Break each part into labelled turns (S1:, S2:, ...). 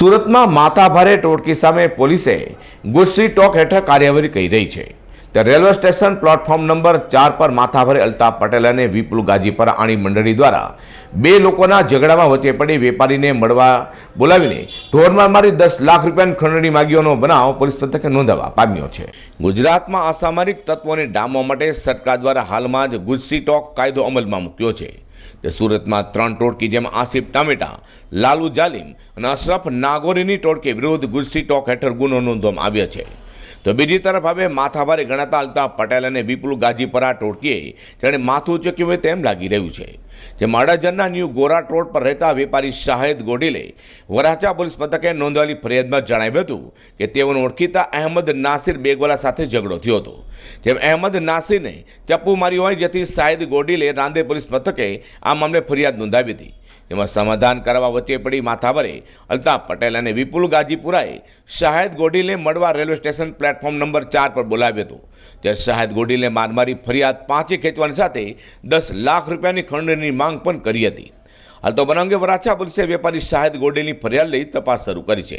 S1: સુરતમાં માથાભારે ટોળકી સામે પોલીસે ગુસ્સી ટોક હેઠળ કાર્યવાહી કરી રહી છે। ત્યારે રેલવે સ્ટેશન પ્લેટફોર્મ નંબર 4 પર માથાભારે અલ્તાફ પટેલ અને વિપુલ ગાજીપરા આણી મંડળી દ્વારા બે લોકોના ઝઘડામાં વચ્ચે પડી વેપારીને મળવા બોલાવીને ઢોરમાર મારી 10 લાખ રૂપિયાની ખંડણી માગ્યોનો બનાવ પોલીસ મથકે નોંધાવા પામ્યો છે। ગુજરાતમાં અસામરિક તત્વોને ડામવા માટે સરકાર દ્વારા હાલમાં જ ગુસ્સી ટોક કાયદો અમલમાં મૂક્યો છે। सूरत में 3 टोळकी जेम आसिफ टामेटा, लालू जालिम और अशरफ नागोरीनी टोळकी विरुद्ध गुस्सी टोक हेठळ गुनो नोंधवामां आव्यो छे। तो बीजी तरफ हवे माथाभारे गणाता अल्ताफ पटेल और विपुल गाजीपरा टोळकीए जेणे माथुं चूक्युं होय तेम लागी रह्युं छे। जेमां अडाजणना न्यू गोराट रोड पर रहता वेपारी शाहिद गोडीले वराछा पोलीस मथके नोंधावेली फरियादमां जणाव्युं हतुं के तेओनो ओळखीता अहमद नासिर बेगवाला साथे झगड़ो थयो हतो। जेम अहमद नासिरने चप्पू मार्यो होय जेथी शाहिद गोडीले रांदे पोलीस मथके आ मामले फरियाद नोंधावी हती। तेमां समाधान करवा वच्चे पड़ी माथाभारे अल्ताफ पटेल और विपुल गाजीपुराए शाहिद गोडीले मळवा रेलवे स्टेशन प्लेटफॉर्म नंबर 4 पर बोलाव्यो हतो। त्यारे शाहिद गोडीले मारमारी फरियाद पांचे खेंचवानी साथे 10 लाख रूपियानी खंडणीनी मांग पण करी हती। हाल तो बनाव अंगे वराछा पोलीसे वेपारी शाहिद गोडीनी फरियाद लई तपास शरू करी छे।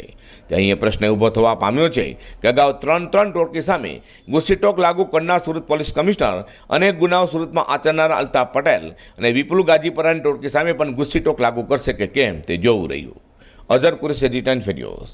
S1: ते अहीं प्रश्न ऊभो थवा पाम्यो छे के अगाऊ 3 टोळकी सामे गुस्सी टोक लागू करनार सूरत पोलीस कमिश्नर अनेक गुनाओ सूरतमां आचरनार अल्ताफ पटेल अने विपुल गाजीपरानी टोळकी सामे पण गुस्सी टोक लागू करशे के केम ते जोवुं रह्युं। अजहर कुरेशी, 10 न्यूज़।